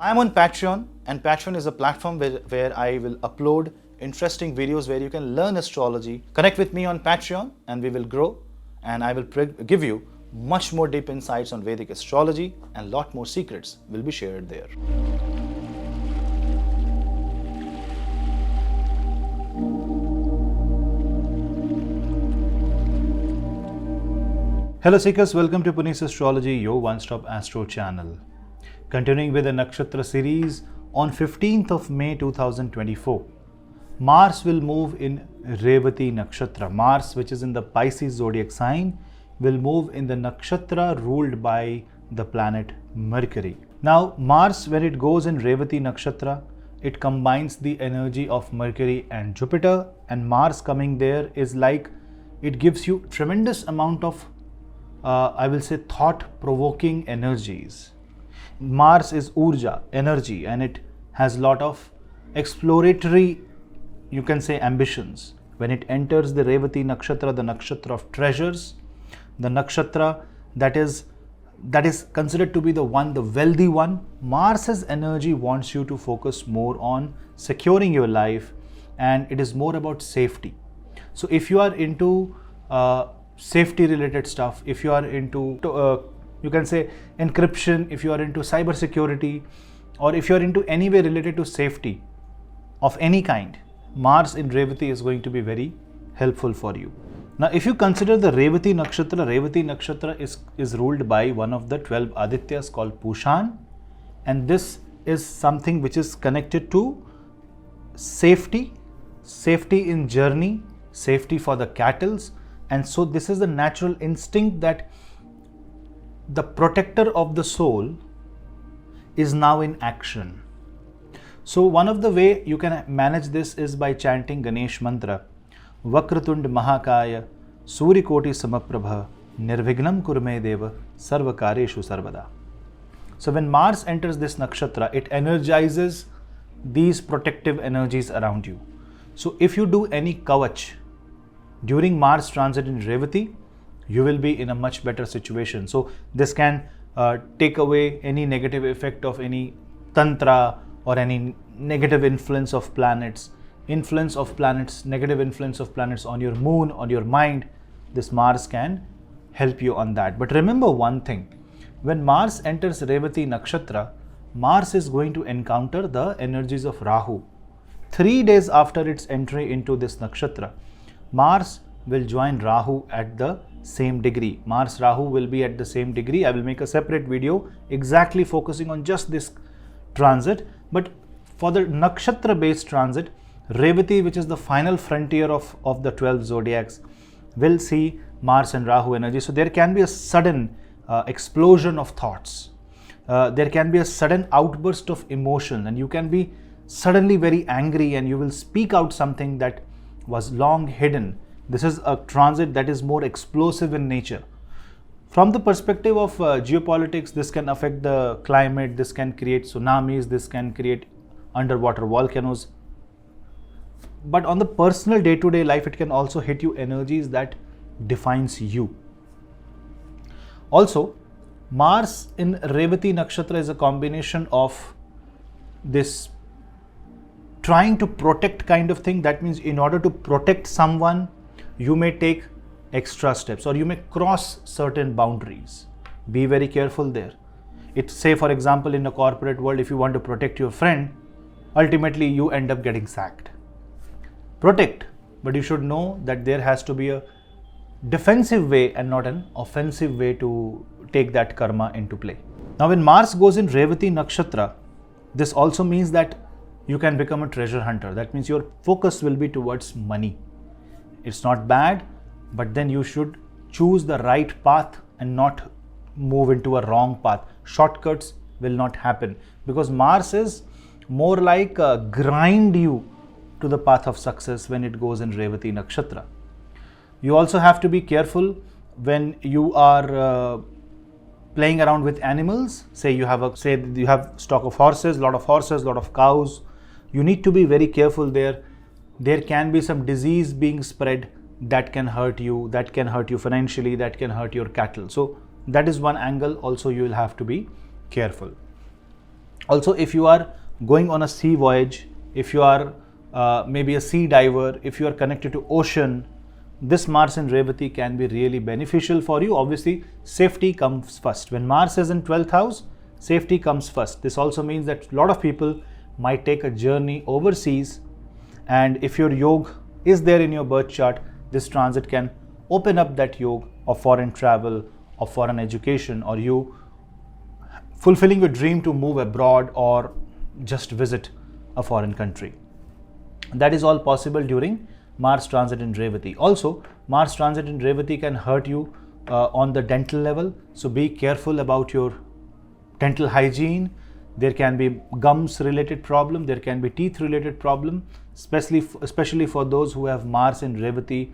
I am on Patreon, and Patreon is a platform where I will upload interesting videos where you can learn astrology. Connect with me on Patreon and we will grow, and I will give you much more deep insights on Vedic astrology, and lot more secrets will be shared there. Hello Seekers, welcome to Punneits Astrology, your one-stop astro channel. Continuing with the Nakshatra series, on 15th of May 2024, Mars will move in Revati Nakshatra. Mars, which is in the Pisces zodiac sign, will move in the Nakshatra ruled by the planet Mercury. Now, Mars, when it goes in Revati Nakshatra, it combines the energy of Mercury and Jupiter, and Mars coming there is like, it gives you tremendous amount of I will say thought-provoking energies. Mars is Urja, energy, and it has lot of exploratory, you can say, ambitions. When it enters the Revati Nakshatra, the Nakshatra of treasures, the Nakshatra that is considered to be the wealthy one, Mars's energy wants you to focus more on securing your life, and it is more about safety. So if you are into safety related stuff, if you are into you can say encryption, if you are into cyber security, or if you are into any way related to safety of any kind, Mars in Revati is going to be very helpful for you. Now if you consider the Revati Nakshatra is ruled by one of the 12 Adityas called Pushan, and this is something which is connected to safety in journey, safety for the cattle. And so this is the natural instinct that the protector of the soul is now in action. So one of the way you can manage this is by chanting Ganesh mantra, Vakratund Mahakaya, Surikoti Samaprabha, Nirvignam Kurme Deva, Sarvakareshu Sarvada. So when Mars enters this nakshatra, it energizes these protective energies around you. So if you do any kavach during Mars transit in Revati, you will be in a much better situation. So this can take away any negative effect of any tantra or any negative influence of planets, negative influence of planets on your moon, on your mind. This Mars can help you on that. But remember one thing, when Mars enters Revati Nakshatra, Mars is going to encounter the energies of Rahu. 3 days after its entry into this nakshatra, Mars will join Rahu at the same degree. Mars Rahu will be at the same degree. I will make a separate video exactly focusing on just this transit. But for the nakshatra based transit, Revati, which is the final frontier of the 12 zodiacs, will see Mars and Rahu energy. So there can be a sudden explosion of thoughts. There can be a sudden outburst of emotion, and you can be suddenly very angry and you will speak out something that was long hidden. This is a transit that is more explosive in nature. From the perspective of geopolitics, this can affect the climate, this can create tsunamis, this can create underwater volcanoes. But on the personal day-to-day life, it can also hit you energies that defines you. Also, Mars in Revati Nakshatra is a combination of this trying to protect kind of thing. That means in order to protect someone, you may take extra steps or you may cross certain boundaries. Be very careful there. It's say, for example, in the corporate world, if you want to protect your friend, ultimately you end up getting sacked. Protect, but you should know that there has to be a defensive way and not an offensive way to take that karma into play. Now when Mars goes in Revati Nakshatra, this also means that you can become a treasure hunter. That means your focus will be towards money. It's not bad, but then you should choose the right path and not move into a wrong path. Shortcuts will not happen, because Mars is more like grind you to the path of success when it goes in Revati Nakshatra. You also have to be careful when you are playing around with animals. Say you have stock of horses, lot of cows. You need to be very careful there. There can be some disease being spread that can hurt you financially, that can hurt your cattle. So that is one angle also you will have to be careful. Also, if you are going on a sea voyage, if you are maybe a sea diver, if you are connected to ocean, this Mars in Revati can be really beneficial for you. Obviously, safety comes first. When Mars is in 12th house, safety comes first. This also means that a lot of people might take a journey overseas, and if your yoga is there in your birth chart, this transit can open up that yoga of foreign travel, of foreign education, or you fulfilling your dream to move abroad or just visit a foreign country. That is all possible during Mars transit in Revati. Also, Mars transit in Revati can hurt you on the dental level. So be careful about your dental hygiene. There can be gums related problem. There can be teeth related problem, especially for those who have Mars in Revati,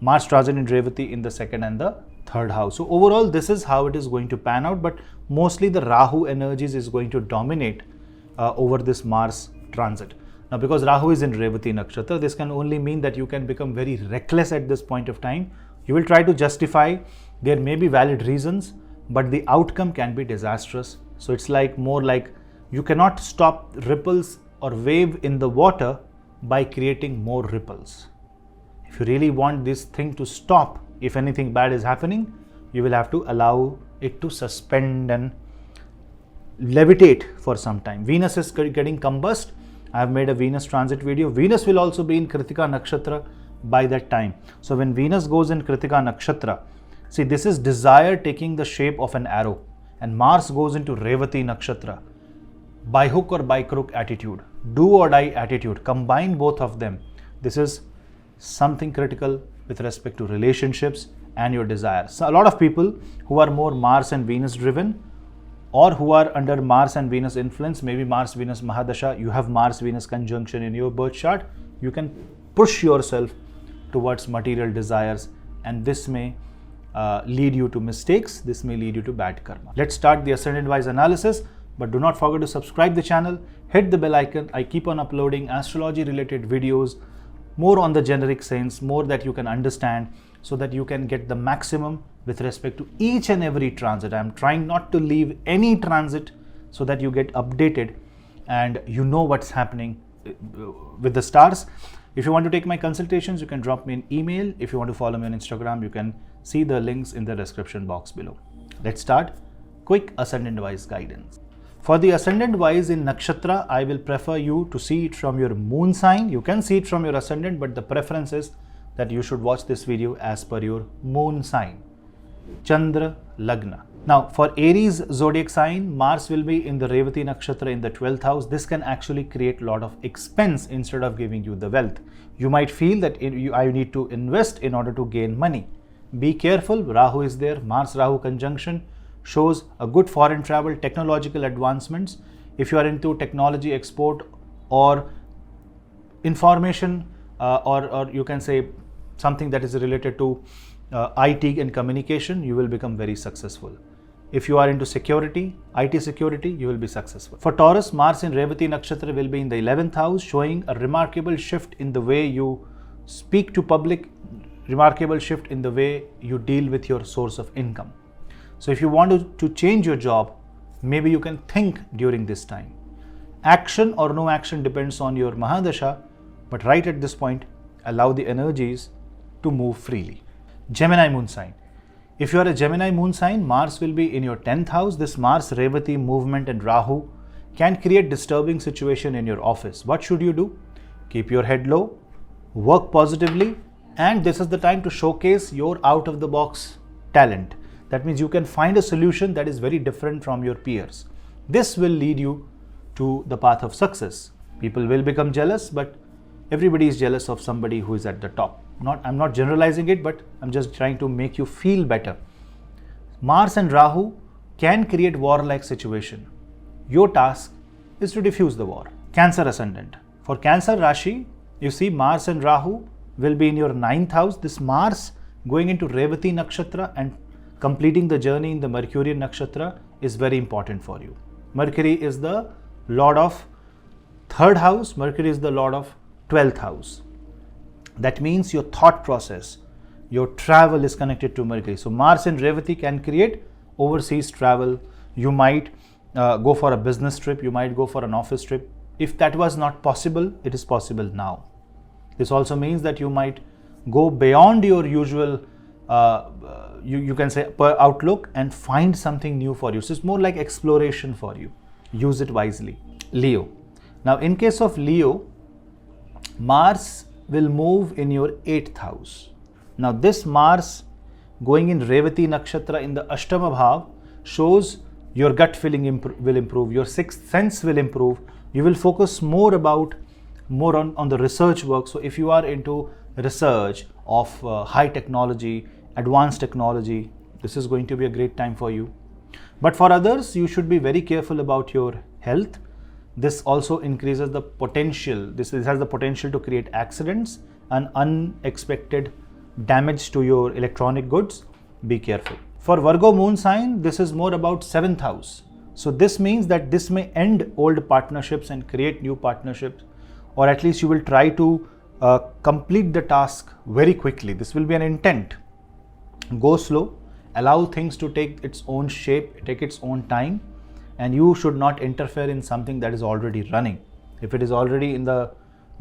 Mars transit in Revati in the second and the third house. So overall, this is how it is going to pan out. But mostly the Rahu energies is going to dominate over this Mars transit. Now, because Rahu is in Revati Nakshatra, this can only mean that you can become very reckless at this point of time. You will try to justify, there may be valid reasons, but the outcome can be disastrous. So it's like more like you cannot stop ripples or wave in the water by creating more ripples. If you really want this thing to stop, if anything bad is happening, you will have to allow it to suspend and levitate for some time. Venus is getting combust. I have made a Venus transit video. Venus will also be in Kritika Nakshatra by that time. So when Venus goes in Kritika Nakshatra, see, this is desire taking the shape of an arrow, and Mars goes into Revati Nakshatra. By hook or by crook attitude, do or die attitude, combine both of them. This is something critical with respect to relationships and your desires. So a lot of people who are more Mars and Venus driven, or who are under Mars and Venus influence, maybe Mars Venus Mahadasha, you have Mars Venus conjunction in your birth chart, you can push yourself towards material desires, and this may lead you to mistakes, this may lead you to bad karma. Let's start the ascendant wise analysis, but do not forget to subscribe the channel, hit the bell icon. I keep on uploading astrology related videos, more on the generic sense, more that you can understand, so that you can get the maximum with respect to each and every transit. I am trying not to leave any transit so that you get updated and you know what's happening with the stars. If you want to take my consultations, you can drop me an email. If you want to follow me on Instagram, you can see the links in the description box below. Let's start. Quick ascendant wise guidance. For the ascendant wise in Nakshatra, I will prefer you to see it from your moon sign. You can see it from your ascendant, but the preference is that you should watch this video as per your moon sign. Chandra Lagna. Now, for Aries zodiac sign, Mars will be in the Revati Nakshatra in the 12th house. This can actually create a lot of expense instead of giving you the wealth. You might feel that I need to invest in order to gain money. Be careful, Rahu is there. Mars Rahu conjunction shows a good foreign travel, technological advancements. If you are into technology export or information or you can say something that is related to IT and communication, you will become very successful. If you are into security, IT security, you will be successful. For Taurus, Mars in Revati Nakshatra will be in the 11th house, showing a remarkable shift in the way you speak to public, remarkable shift in the way you deal with your source of income. So if you want to change your job, maybe you can think during this time. Action or no action depends on your Mahadasha, but right at this point, allow the energies to move freely. Gemini moon sign. If you are a Gemini moon sign, Mars will be in your 10th house. This Mars Revati movement and Rahu can create disturbing situation in your office. What should you do? Keep your head low, work positively, and this is the time to showcase your out of the box talent. That means you can find a solution that is very different from your peers. This will lead you to the path of success. People will become jealous, but everybody is jealous of somebody who is at the top. I'm not generalizing it, but I'm just trying to make you feel better. Mars and Rahu can create war-like situation. Your task is to diffuse the war. Cancer ascendant. For Cancer Rashi, you see Mars and Rahu will be in your 9th house. This Mars going into Revati Nakshatra and completing the journey in the Mercurian Nakshatra is very important for you. Mercury is the lord of 3rd house. Mercury is the lord of 12th house. That means your thought process, your travel is connected to Mercury. So Mars and Revati can create overseas travel. You might go for a business trip, you might go for an office trip. If that was not possible, it is possible now. This also means that you might go beyond your usual, you can say, per outlook and find something new for you. So it's more like exploration for you. Use it wisely. Leo. Now, in case of Leo, Mars will move in your 8th house. Now, this Mars going in Revati Nakshatra in the Ashtama Bhav shows your gut feeling will improve, your sixth sense will improve. You will focus more on the research work. So if you are into research of high technology, advanced technology, this is going to be a great time for you. But for others, you should be very careful about your health. This also increases the potential. This has the potential to create accidents and unexpected damage to your electronic goods. Be careful. For Virgo moon sign, this is more about 7th house. So this means that this may end old partnerships and create new partnerships, or at least you will try to complete the task very quickly. This will be an intent. Go slow, allow things to take its own shape, take its own time, and you should not interfere in something that is already running. If it is already in the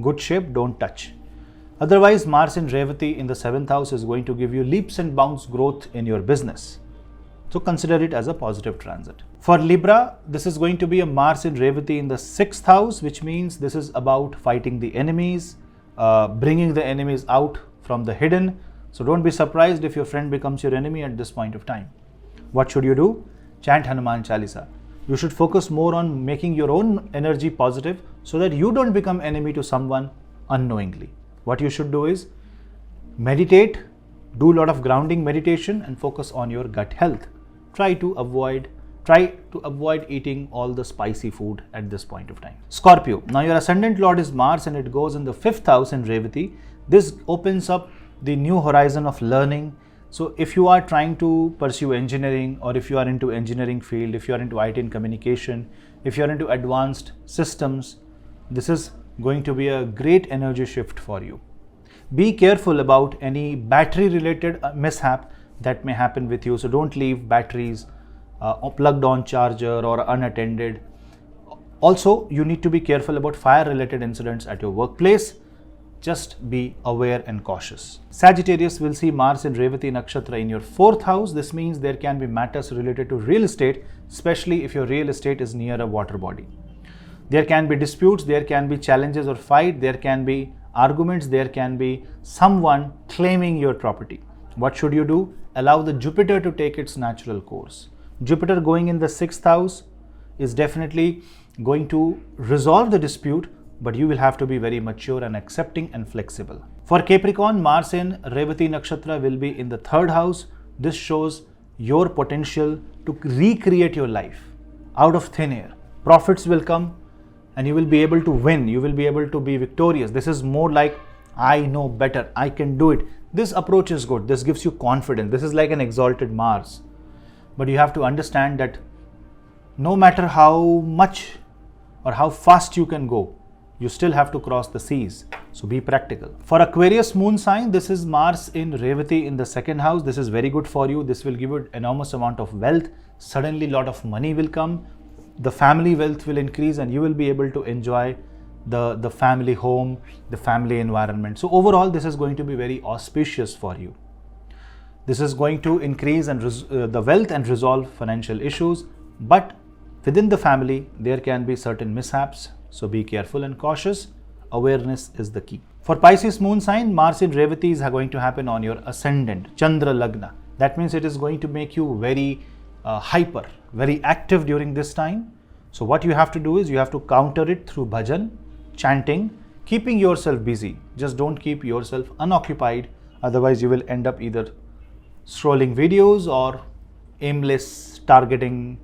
good shape, don't touch. Otherwise, Mars in Revati in the 7th house is going to give you leaps and bounds growth in your business. So consider it as a positive transit. For Libra, this is going to be a Mars in Revati in the 6th house, which means this is about fighting the enemies, bringing the enemies out from the hidden. So don't be surprised if your friend becomes your enemy at this point of time. What should you do? Chant Hanuman Chalisa. You should focus more on making your own energy positive so that you don't become enemy to someone unknowingly. What you should do is meditate, do a lot of grounding meditation and focus on your gut health. Try to avoid eating all the spicy food at this point of time. Scorpio. Now your ascendant lord is Mars and it goes in the 5th house in Revati. This opens up the new horizon of learning. So if you are trying to pursue engineering, or if you are into engineering field, if you are into IT and communication, if you are into advanced systems, this is going to be a great energy shift for you. Be careful about any battery related mishap that may happen with you. So don't leave batteries plugged on charger or unattended. Also, you need to be careful about fire related incidents at your workplace. Just be aware and cautious. Sagittarius will see Mars in Revati Nakshatra in your 4th house. This means there can be matters related to real estate, especially if your real estate is near a water body. There can be disputes, there can be challenges or fight, there can be arguments, there can be someone claiming your property. What should you do? Allow the Jupiter to take its natural course. Jupiter going in the 6th house is definitely going to resolve the dispute, but you will have to be very mature and accepting and flexible. For Capricorn, Mars in Revati Nakshatra will be in the 3rd house. This shows your potential to recreate your life out of thin air. Profits will come and you will be able to win. You will be able to be victorious. This is more like, I know better, I can do it. This approach is good. This gives you confidence. This is like an exalted Mars. But you have to understand that no matter how much or how fast you can go, you still have to cross the seas. So be practical. For Aquarius moon sign, this is Mars in Revati in the 2nd house. This is very good for you. This will give you enormous amount of wealth. Suddenly a lot of money will come. The family wealth will increase and you will be able to enjoy the family home, the family environment. So overall, this is going to be very auspicious for you. This is going to increase and the wealth and resolve financial issues. But within the family, there can be certain mishaps. So be careful and cautious. Awareness is the key. For Pisces moon sign, Mars in Revati is going to happen on your ascendant, Chandra Lagna. That means it is going to make you very hyper, very active during this time. So what you have to do is you have to counter it through bhajan, chanting, keeping yourself busy. Just don't keep yourself unoccupied. Otherwise you will end up either scrolling videos or aimless targeting,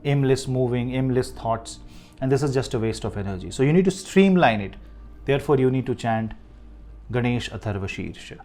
aimless moving, aimless thoughts. And this is just a waste of energy. So you need to streamline it. Therefore you need to chant Ganesh Atharva Shirsha.